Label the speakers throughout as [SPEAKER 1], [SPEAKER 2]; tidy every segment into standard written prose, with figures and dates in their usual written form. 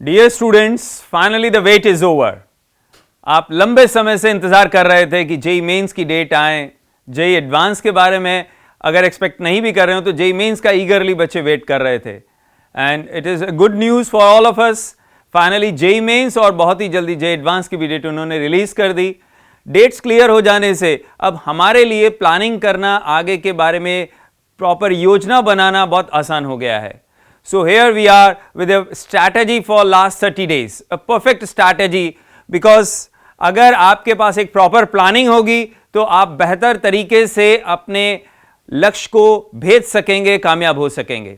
[SPEAKER 1] Dear students, finally the wait is over. आप लंबे समय से इंतजार कर रहे थे कि जेई मेंस की डेट आए। जेई एडवांस के बारे में अगर एक्सपेक्ट नहीं भी कर रहे हो तो जेई मेंस का ईगरली बच्चे वेट कर रहे थे। And it is good news for all of us. Finally JEE Mains और बहुत ही जल्दी जेई एडवांस की भी डेट उन्होंने रिलीज कर दी। डेट्स क्लियर हो जाने से अब हमारे लिए प्लानिंग करना, आगे के बारे में प्रॉपर योजना बनाना बहुत आसान हो गया है। So here we are with a strategy for last 30 days, a perfect strategy because अगर आपके पास एक प्रॉपर प्लानिंग होगी तो आप बेहतर तरीके से अपने लक्ष्य को भेज सकेंगे, कामयाब हो सकेंगे।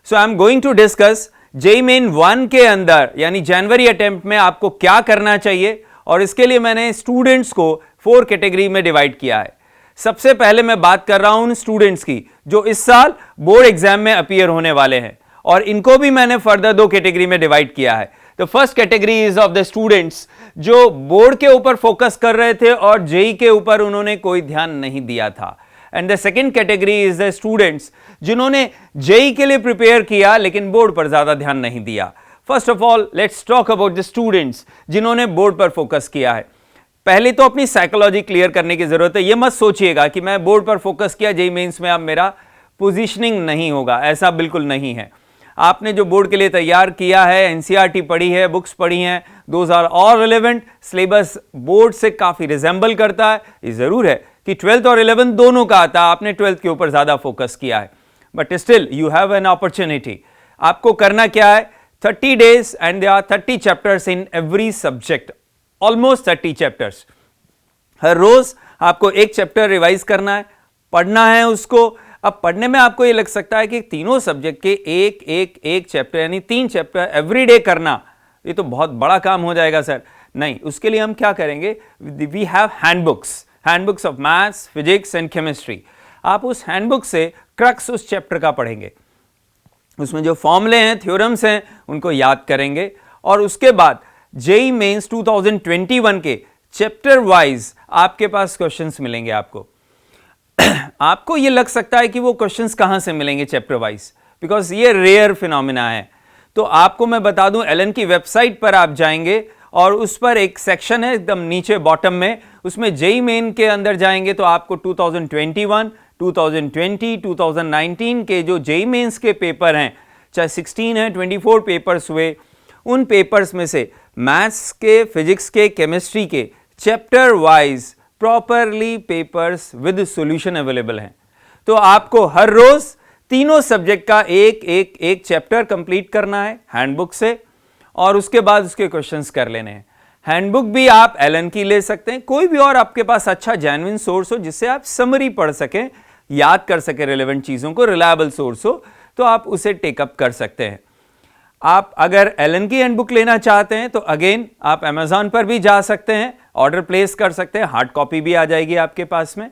[SPEAKER 1] So I am going to discuss JEE Main 1 के अंदर यानी जनवरी अटेम्प्ट में आपको क्या करना चाहिए, और इसके लिए मैंने स्टूडेंट्स को 4 कैटेगरी में डिवाइड किया है। सबसे पहले मैं बात कर रहा हूं उन स्टूडेंट्स की जो इस साल बोर्ड एग्जाम में अपीयर होने वाले हैं, और इनको भी मैंने फर्दर 2 कैटेगरी में डिवाइड किया है। The first category is of the students जो बोर्ड के ऊपर फोकस कर रहे थे और जेई के ऊपर उन्होंने कोई ध्यान नहीं दिया था। And the second category is the students जिन्होंने जेई के लिए प्रिपेयर किया लेकिन बोर्ड पर ज्यादा ध्यान नहीं दिया। First of all let's talk about the students जिन्होंने बोर्ड पर फोकस किया है। पहले तो अपनी साइकोलॉजी क्लियर करने की जरूरत है। यह मत सोचिएगा कि मैं बोर्ड पर फोकस किया, जेई मेंस में अब मेरा पोजीशनिंग नहीं होगा, ऐसा बिल्कुल नहीं है। आपने जो बोर्ड के लिए तैयार किया है, एनसीईआरटी पढ़ी है, बुक्स पढ़ी हैं, those are all relevant. Syllabus board से काफी रिजेंबल करता है। ये जरूर है कि 12th और 11th दोनों का आता है, आपने 12th के ऊपर ज्यादा फोकस किया है, but still you have an opportunity. आपको करना क्या है, 30 days and there are 30 chapters in every subject, almost 30 chapters. हर रोज आपको एक चैप्टर रिवाइज करना है, पढ़ना है उसको। अब पढ़ने में आपको ये लग सकता है कि तीनों सब्जेक्ट के एक चैप्टर यानी 3 चैप्टर एवरीडे करना, ये तो बहुत बड़ा काम हो जाएगा सर। नहीं, उसके लिए हम क्या करेंगे, we have handbooks of maths, physics and chemistry. आप उस हैंडबुक से क्रक्स उस चैप्टर का पढ़ेंगे, उसमें जो फॉर्मूले हैं, थ्योरम्स हैं, उनको याद करेंगे। और उसके बाद जेई मेंस 2021 के चैप्टर वाइज आपके पास क्वेश्चंस मिलेंगे। आपको ये लग सकता है कि वो क्वेश्चंस कहां से मिलेंगे चैप्टर वाइज, बिकॉज ये रेयर फिनोमिना है। तो आपको मैं बता दूं, एलन की वेबसाइट पर आप जाएंगे और उस पर एक सेक्शन है एकदम नीचे बॉटम में, उसमें जेई मेन के अंदर जाएंगे तो आपको 2021, 2020, 2019 के जो जेई मेंस के पेपर हैं, चाहे 16 है, 24 पेपर्स हुए, उन पेपर्स में से मैथ्स के, फिजिक्स के, केमिस्ट्री के chapter wise properly papers with solution available हैं। तो आपको हर रोज तीनों सब्जेक्ट का एक चैप्टर कंप्लीट करना है हैंडबुक से, और उसके बाद उसके क्वेश्चंस कर लेने हैं। हैंडबुक भी आप एलन की ले सकते हैं, कोई भी और आपके पास अच्छा जेन्युइन सोर्स हो जिससे आप समरी पढ़ सकें, याद कर सके रिलेवेंट चीजों को, रिलायबल सोर्स हो तो आप उसे टेकअप कर सकते हैं। आप अगर एलन की हैंडबुक लेना चाहते हैं तो अगेन आप अमेजॉन पर भी जा सकते हैं, ऑर्डर प्लेस कर सकते हैं, हार्ड कॉपी भी आ जाएगी आपके पास में।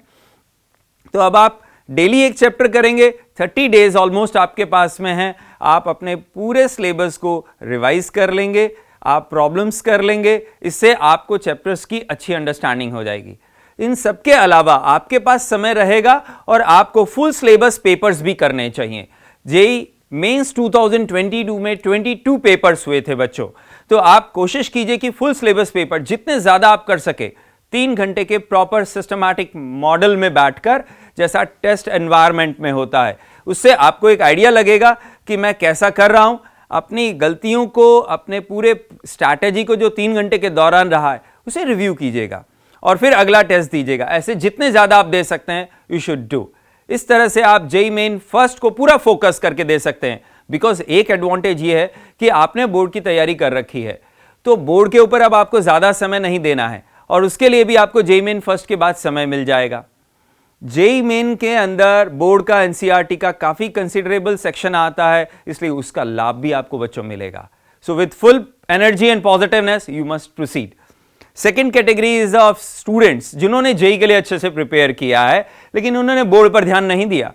[SPEAKER 1] तो अब आप डेली एक चैप्टर करेंगे, 30 डेज ऑलमोस्ट आपके पास में है। आप अपने पूरे सिलेबस को रिवाइज कर लेंगे, आप प्रॉब्लम्स कर लेंगे, इससे आपको चैप्टर्स की अच्छी अंडरस्टैंडिंग हो जाएगी। इन सबके अलावा आपके पास समय रहेगा और आपको फुल सिलेबस पेपर्स भी करने चाहिए। जेई मेंस 2022 में 22 पेपर्स हुए थे बच्चों, तो आप कोशिश कीजिए कि फुल सिलेबस पेपर जितने ज्यादा आप कर सके, 3 घंटे के प्रॉपर सिस्टमैटिक मॉडल में बैठकर, जैसा टेस्ट एनवायरनमेंट में होता है, उससे आपको एक आइडिया लगेगा कि मैं कैसा कर रहा हूं। अपनी गलतियों को, अपने पूरे स्ट्रैटेजी को जो 3 घंटे के दौरान रहा है, उसे रिव्यू कीजिएगा और फिर अगला टेस्ट दीजिएगा। ऐसे जितने ज्यादा आप दे सकते हैं यू शुड डू। इस तरह से आप जेई मेन फर्स्ट को पूरा फोकस करके दे सकते हैं, बिकॉज एक एडवांटेज ये है कि आपने बोर्ड की तैयारी कर रखी है, तो बोर्ड के ऊपर अब आपको ज्यादा समय नहीं देना है, और उसके लिए भी आपको जेई मेन फर्स्ट के बाद समय मिल जाएगा। जेई मेन के अंदर बोर्ड का, एनसीईआरटी का काफी कंसिडरेबल सेक्शन आता है, इसलिए उसका लाभ भी आपको बच्चों मिलेगा। So with full energy and positiveness you must proceed. Second category is of students जिन्होंने जेई के लिए अच्छे से प्रिपेयर किया है लेकिन उन्होंने बोर्ड पर ध्यान नहीं दिया।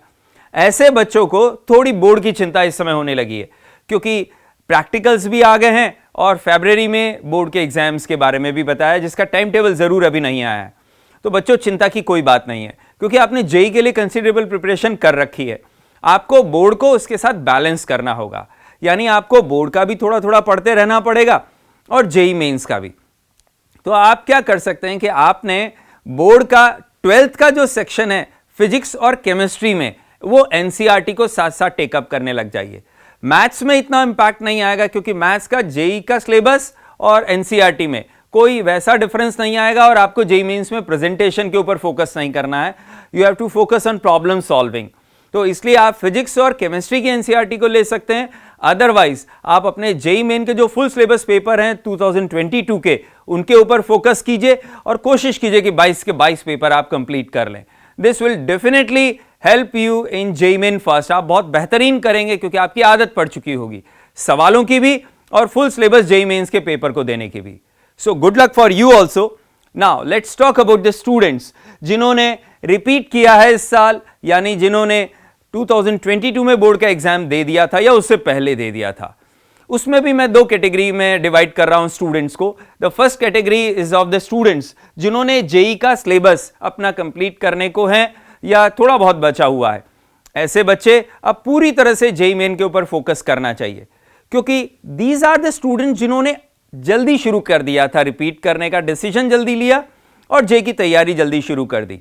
[SPEAKER 1] ऐसे बच्चों को थोड़ी बोर्ड की चिंता इस समय होने लगी है, क्योंकि प्रैक्टिकल्स भी आ गए हैं और फरवरी में बोर्ड के एग्जाम्स के बारे में भी बताया, जिसका टाइम टेबल जरूर अभी नहीं आया है। तो बच्चों चिंता की कोई बात नहीं है, क्योंकि आपने जेई के लिए कंसिडरेबल प्रिपरेशन कर रखी है। आपको बोर्ड को उसके साथ बैलेंस करना होगा। यानी आपको बोर्ड का भी थोड़ा थोड़ा पढ़ते रहना पड़ेगा और जेई मेंस का भी। तो आप क्या कर सकते हैं कि आपने बोर्ड का 12th का जो सेक्शन है फिजिक्स और केमिस्ट्री में, वो एनसीईआरटी को साथ साथ टेकअप करने लग जाइए। मैथ्स में इतना इंपैक्ट नहीं आएगा क्योंकि मैथ्स का जेई का सिलेबस और एनसीईआरटी में कोई वैसा डिफरेंस नहीं आएगा और आपको जेई मेंस में प्रेजेंटेशन के ऊपर फोकस नहीं करना है। You have to focus on problem solving. तो इसलिए आप फिजिक्स और केमिस्ट्री की एनसीईआरटी को ले सकते हैं। अदरवाइज आप अपने जेई मेन के जो फुल सिलेबस पेपर हैं 2022 के, उनके ऊपर फोकस कीजिए और कोशिश कीजिए कि 22 के 22 पेपर आप कंप्लीट कर लें। This will definitely help you in JEE Main first. आप बहुत बेहतरीन करेंगे क्योंकि आपकी आदत पड़ चुकी होगी सवालों की भी और फुल सिलेबस जेई मेंस के पेपर को देने की भी। So good luck for you also. Now let's talk about the students जिन्होंने रिपीट किया है इस साल, यानी जिन्होंने 2022 में बोर्ड का एग्जाम दे दिया था या उससे पहले दे दिया था। उसमें भी मैं दो कैटेगरी में डिवाइड कर रहा हूं स्टूडेंट्स को। The first category is of the students जिन्होंने जेई का सिलेबस अपना कंप्लीट करने को है या थोड़ा बहुत बचा हुआ है। ऐसे बच्चे अब पूरी तरह से जेई मेन के ऊपर फोकस करना चाहिए क्योंकि दीज आर द स्टूडेंट्स जिन्होंने जल्दी शुरू कर दिया था, रिपीट करने का डिसीजन जल्दी लिया और जेई की तैयारी जल्दी शुरू कर दी।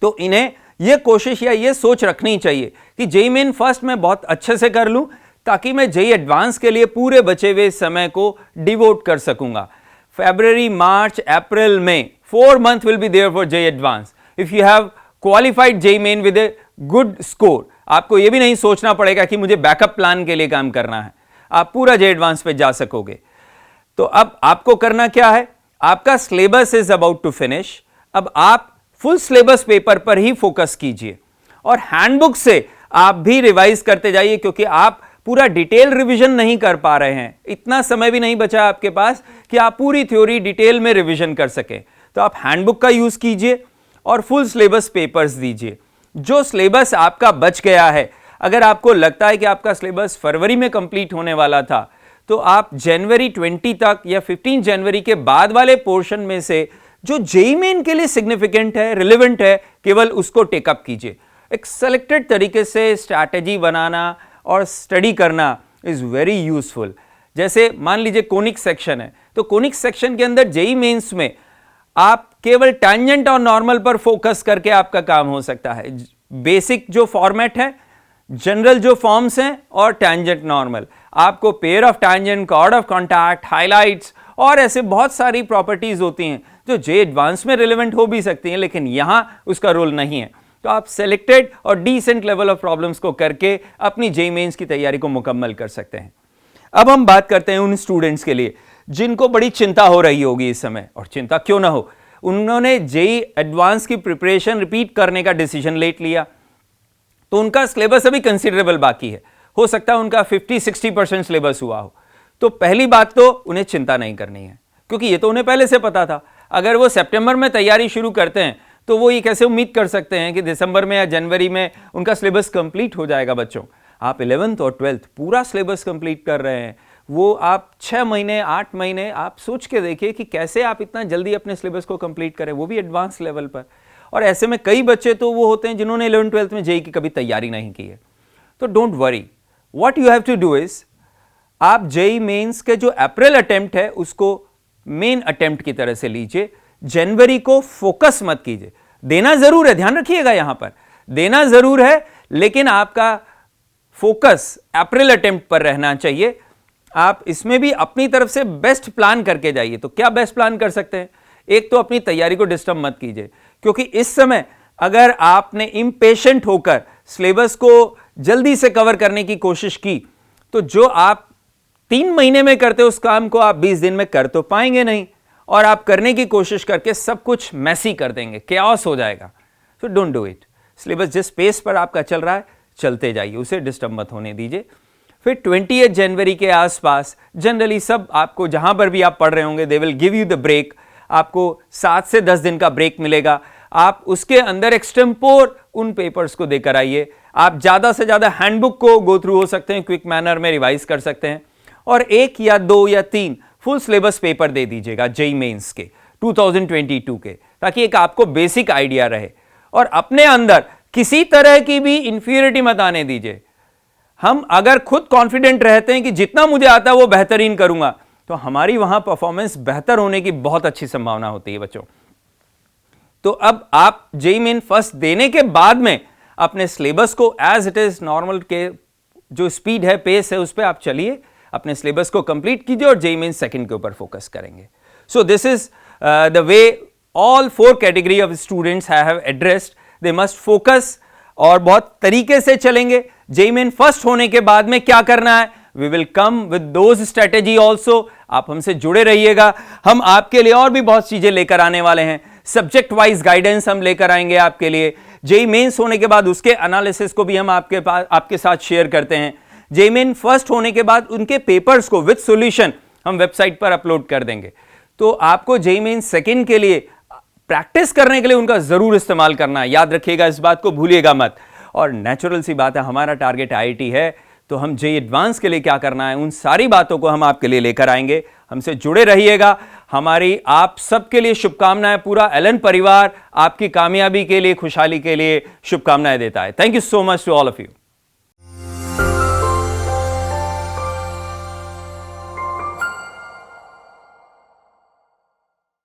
[SPEAKER 1] तो इन्हें यह कोशिश या यह सोच रखनी चाहिए कि जेई मेन फर्स्ट में बहुत अच्छे से कर लूं ताकि मैं जेई एडवांस के लिए पूरे बचे हुए समय को डिवोट कर सकूंगा। February, March, April, May, 4 months will be there for JEE Advanced. If you have qualified JEE Main with a good score, आपको यह भी नहीं सोचना पड़ेगा कि मुझे बैकअप प्लान के लिए काम करना है, आप पूरा JEE Advanced पे जा सकोगे। तो अब आपको करना क्या है, आपका syllabus is about to finish. अब आप फुल सिलेबस पेपर पर ही फोकस कीजिए और हैंडबुक से आप भी रिवाइज करते जाइए क्योंकि आप पूरा डिटेल रिवीजन नहीं कर पा रहे हैं, इतना समय भी नहीं बचा आपके पास कि आप पूरी थ्योरी डिटेल में रिवीजन कर सकें। तो आप हैंडबुक का यूज कीजिए और फुल सिलेबस पेपर्स दीजिए। जो सिलेबस आपका बच गया है, अगर आपको लगता है कि आपका सिलेबस फरवरी में कंप्लीट होने वाला था, तो आप जनवरी 20 तक या 15 जनवरी के बाद वाले पोर्शन में से जो जेईई मेन के लिए सिग्निफिकेंट है, रिलेवेंट है, केवल उसको टेकअप कीजिए। एक सेलेक्टेड तरीके से स्ट्रैटेजी बनाना और स्टडी करना इज वेरी यूजफुल। जैसे मान लीजिए कोनिक सेक्शन है, तो कोनिक सेक्शन के अंदर जेईई मेंस में आप केवल टैंजेंट और नॉर्मल पर फोकस करके आपका काम हो सकता है। बेसिक जो फॉर्मेट है, जनरल जो फॉर्म्स हैं और टैंजेंट नॉर्मल, आपको pair of tangent, chord of contact, highlights और ऐसे बहुत सारी प्रॉपर्टीज होती हैं जो जेईई एडवांस में रिलेवेंट हो भी सकती हैं, लेकिन यहां उसका रोल नहीं है। तो आप सेलेक्टेड और डिसेंट लेवल ऑफ प्रॉब्लम्स को करके अपनी जेईई मेंस की तैयारी को मुकम्मल कर सकते हैं। अब हम बात करते हैं उन स्टूडेंट्स के लिए जिनको बड़ी चिंता हो रही होगी इस समय, और चिंता क्यों ना हो, उन्होंने जेईई एडवांस की प्रिपरेशन रिपीट करने का डिसीजन ले लिया, तो उनका सिलेबस अभी कंसिडरेबल बाकी है, हो सकता है उनका 50-60% सिलेबस हुआ हो। तो पहली बात तो उन्हें चिंता नहीं करनी है क्योंकि ये तो उन्हें पहले से पता था। अगर वो सितंबर में तैयारी शुरू करते हैं तो वो ये कैसे उम्मीद कर सकते हैं कि दिसंबर में या जनवरी में उनका सिलेबस कंप्लीट हो जाएगा। बच्चों, आप 11th और 12th पूरा सिलेबस कंप्लीट कर रहे हैं, वो आप 6 महीने 8 महीने, आप सोच के देखिए कि कैसे आप इतना जल्दी अपने सिलेबस को कंप्लीट करें, वो भी एडवांस लेवल पर। और ऐसे में कई बच्चे तो वो होते हैं जिन्होंने 11th 12th में जेईई की कभी तैयारी नहीं की है। तो don't worry, what you have to do is, आप जेईई मेंस के जो अप्रैल अटेम्प्ट है उसको मेन अटेम्प्ट की तरह से लीजिए। जनवरी को फोकस मत कीजिए, देना जरूर है, ध्यान रखिएगा, यहां पर देना जरूर है, लेकिन आपका फोकस अप्रैल अटेम्प्ट पर रहना चाहिए। आप इसमें भी अपनी तरफ से बेस्ट प्लान करके जाइए। तो क्या बेस्ट प्लान कर सकते हैं, एक तो अपनी तैयारी को डिस्टर्ब मत कीजिए क्योंकि इस समय अगर आपने इम्पेशेंट होकर सिलेबस को जल्दी से कवर करने की कोशिश की तो जो आप 3 महीने में करते उस काम को आप 20 दिन में कर तो पाएंगे नहीं, और आप करने की कोशिश करके सब कुछ मैसी कर देंगे, केओस हो जाएगा। तो डोंट डू इट। सिलेबस जिस पेस पर आपका चल रहा है चलते जाइए, उसे डिस्टर्ब मत होने दीजिए। फिर 28 जनवरी के आसपास जनरली सब आपको जहां पर भी आप पढ़ रहे होंगे they will give you the break, आपको 7 से 10 दिन का ब्रेक मिलेगा। आप उसके अंदर एक्सटेम्पोर उन पेपर्स को देकर आइए। आप ज्यादा से ज्यादा हैंडबुक को गो थ्रू हो सकते हैं, क्विक मैनर में रिवाइज कर सकते हैं, और 1 या 2 या 3 फुल सिलेबस पेपर दे दीजिएगा जेईई मेंस के 2022 के, ताकि एक आपको बेसिक आइडिया रहे। और अपने अंदर किसी तरह की भी इंफीरियरिटी मत आने दीजिए। हम अगर खुद कॉन्फिडेंट रहते हैं कि जितना मुझे आता है वो बेहतरीन करूंगा, तो हमारी वहां परफॉर्मेंस बेहतर होने की बहुत अच्छी संभावना होती है बच्चों। तो अब आप जेईई मेन फर्स्ट देने के बाद में अपने सिलेबस को एज इट इज नॉर्मल के जो स्पीड है, पेस है, उस पर आप चलिए, अपने सिलेबस को कंप्लीट कीजिए और जेईई मेन सेकंड के ऊपर फोकस करेंगे। So this is the way all 4 category of students have addressed. They must focus और बहुत तरीके से चलेंगे। जेईई मेन फर्स्ट होने के बाद में क्या करना है, we will come with those strategy also. आप हमसे जुड़े रहिएगा, हम आपके लिए और भी बहुत चीजें लेकर आने वाले हैं। सब्जेक्ट वाइज गाइडेंस हम लेकर आएंगे आपके लिए। जेईई मेंस होने के बाद उसके एनालिसिस को भी हम आपके साथ शेयर करते हैं। जेईई मेन फर्स्ट होने के बाद उनके पेपर्स को विद सॉल्यूशन हम वेबसाइट पर अपलोड कर देंगे। तो आपको जेईई मेन सेकंड के लिए प्रैक्टिस करने के लिए उनका जरूर इस्तेमाल करना है, याद रखिएगा, इस बात को भूलिएगा मत। और नेचुरल सी बात है, हमारा टारगेट आईआईटी है, तो हम जेईई एडवांस के लिए क्या करना है, उन सारी बातों को हम आपके लिए लेकर आएंगे। हमसे जुड़े रहिएगा। हमारी आप सबके लिए शुभकामनाएं। पूरा एलन परिवार आपकी कामयाबी के लिए, खुशहाली के लिए शुभकामनाएं देता है। Thank you so much to all of you.